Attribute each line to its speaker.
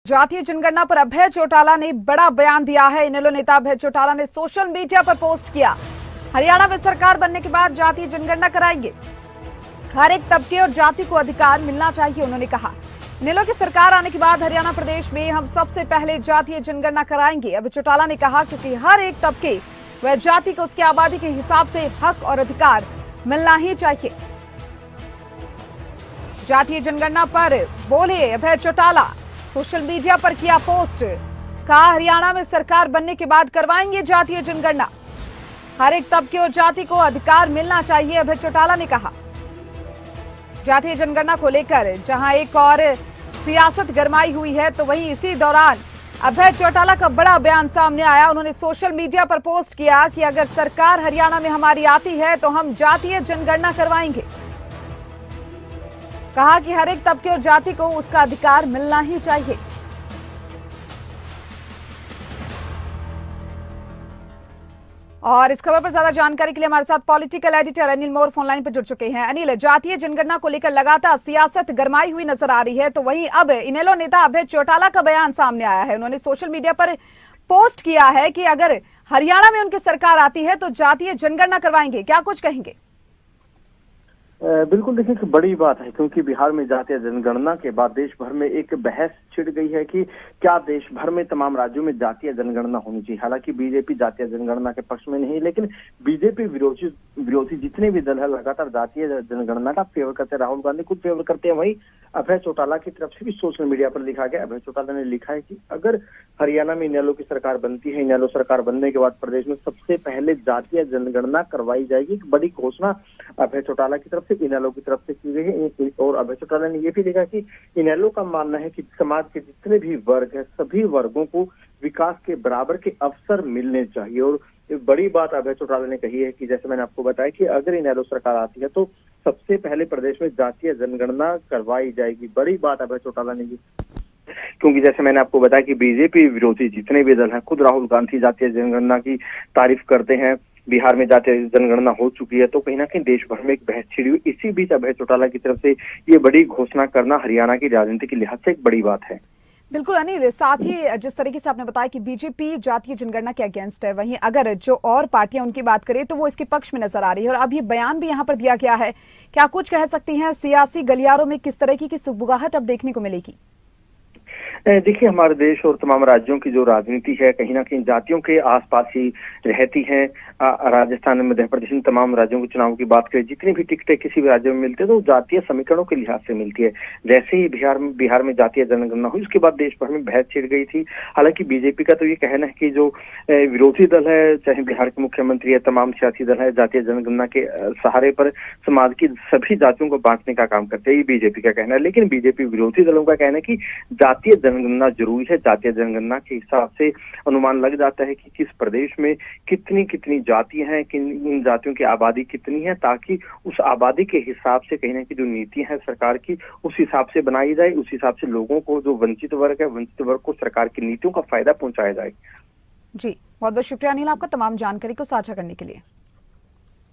Speaker 1: जातीय जनगणना पर अभय चौटाला ने बड़ा बयान दिया है। इनेलो नेता अभय चौटाला ने सोशल मीडिया पर पोस्ट किया, हरियाणा में सरकार बनने के बाद जातीय जनगणना कराएंगे, हर एक तबके और जाति को अधिकार मिलना चाहिए। उन्होंने कहा, इनेलो की सरकार आने के बाद हरियाणा प्रदेश में हम सबसे पहले जातीय जनगणना कराएंगे। अभय चौटाला ने कहा, क्योंकि हर एक तबके व जाति को उसकी आबादी के हिसाब से हक और अधिकार मिलना ही चाहिए। जातीय जनगणना पर बोले अभय चौटाला, सोशल मीडिया पर किया पोस्ट, कहा हरियाणा में सरकार बनने के बाद करवाएंगे जातीय जनगणना, हर एक तबके और जाति को अधिकार मिलना चाहिए। अभय चौटाला ने कहा, जातीय जनगणना को लेकर जहां एक और सियासत गरमाई हुई है, तो वहीं इसी दौरान अभय चौटाला का बड़ा बयान सामने आया। उन्होंने सोशल मीडिया पर पोस्ट किया कि अगर सरकार हरियाणा में हमारी आती है तो हम जातीय जनगणना करवाएंगे। कहा कि हर एक तबके और जाति को उसका अधिकार मिलना ही चाहिए। और इस खबर पर ज्यादा जानकारी के लिए हमारे साथ पॉलिटिकल एडिटर अनिल मोर फोनलाइन पर जुड़ चुके हैं। अनिल, जातीय जनगणना को लेकर लगातार सियासत गरमाई हुई नजर आ रही है, तो वहीं अब इनेलो नेता अभय चौटाला का बयान सामने आया है। उन्होंने सोशल मीडिया पर पोस्ट किया है कि अगर हरियाणा में उनकी सरकार आती है तो जातीय जनगणना करवाएंगे। क्या कुछ कहेंगे?
Speaker 2: बिल्कुल, देखिए कि बड़ी बात है, क्योंकि बिहार में जातीय जनगणना के बाद देश भर में एक बहस छिड़ गई है कि क्या देश भर में तमाम राज्यों में जातीय जनगणना होनी चाहिए। हालांकि बीजेपी जातीय जनगणना के पक्ष में नहीं, लेकिन बीजेपी विरोधी जितने भी दल है लगातार जातीय जनगणना का फेवर करते हैं। राहुल गांधी खुद फेवर करते हैं, वही अभय चौटाला की तरफ से भी सोशल मीडिया पर लिखा गया। अभय चौटाला ने लिखा है कि अगर हरियाणा में इनेलो की सरकार बनती है, इनेलो सरकार बनने के बाद प्रदेश में सबसे पहले जातीय जनगणना करवाई जाएगी। एक बड़ी घोषणा अभय चौटाला की तरफ से, इनेलो की तरफ से की गई है। और अभय चौटाला ने यह भी लिखा कि इनेलो का मानना है कि समाज के जितने भी वर्ग है, सभी वर्गों को विकास के बराबर के अवसर मिलने चाहिए। और एक बड़ी बात अभय चौटाला ने कही है कि जैसे मैंने आपको बताया कि अगर इनेलो सरकार आती है तो सबसे पहले प्रदेश में जातीय जनगणना करवाई जाएगी। बड़ी बात अभय चौटाला ने की, क्योंकि जैसे मैंने आपको बताया कि बीजेपी विरोधी जितने भी दल हैं, खुद राहुल गांधी जातीय जनगणना की तारीफ करते हैं। बिहार में जातीय जनगणना हो चुकी है, तो कहीं ना कहीं देश भर में एक बहस छिड़ी हुई। इसी बीच अभय चौटाला की तरफ से ये बड़ी घोषणा करना हरियाणा की राजनीति के लिहाज से एक बड़ी बात है।
Speaker 1: बिल्कुल अनिल, साथ ही जिस तरीके से आपने बताया कि बीजेपी जातीय जनगणना के अगेंस्ट है, वहीं अगर जो और पार्टियां उनकी बात करें तो वो इसके पक्ष में नजर आ रही है। और अब ये बयान भी यहाँ पर दिया गया है, क्या कुछ कह सकती हैं सियासी गलियारों में किस तरह की सुगबुगाहट अब देखने को मिलेगी?
Speaker 2: देखिए, हमारे देश और तमाम राज्यों की जो राजनीति है कहीं ना कहीं जातियों के आसपास ही रहती है। राजस्थान, मध्य प्रदेश में तमाम राज्यों के चुनाव की बात करें, जितनी भी टिकटें किसी भी राज्य में मिलती है तो जातीय समीकरणों के लिहाज से मिलती है। जैसे ही बिहार में जातीय जनगणना हुई, उसके बाद देश भर में बहस छिड़ गई थी। हालांकि बीजेपी का तो ये कहना है कि जो विरोधी दल है, चाहे बिहार के मुख्यमंत्री है, तमाम सियासी दल है, जातीय जनगणना के सहारे पर समाज की सभी जातियों को बांटने का काम करते हैं, ये बीजेपी का कहना है। लेकिन बीजेपी विरोधी दलों का कहना है कि जातीय जनगणना जरूरी है। जातीय जनगणना के हिसाब से अनुमान लग जाता है कि किस प्रदेश में कितनी जातियां हैं, इन जातियों की आबादी कितनी है, ताकि उस आबादी के हिसाब से कहीं ना कहीं जो नीतियां हैं सरकार की, उस हिसाब से बनाई जाए। उस हिसाब से लोगों को, जो वंचित वर्ग है, वंचित वर्ग को सरकार की नीतियों का फायदा पहुंचाया जाए।
Speaker 1: जी, बहुत बहुत शुक्रिया अनिल, आपका तमाम जानकारी को साझा करने के लिए।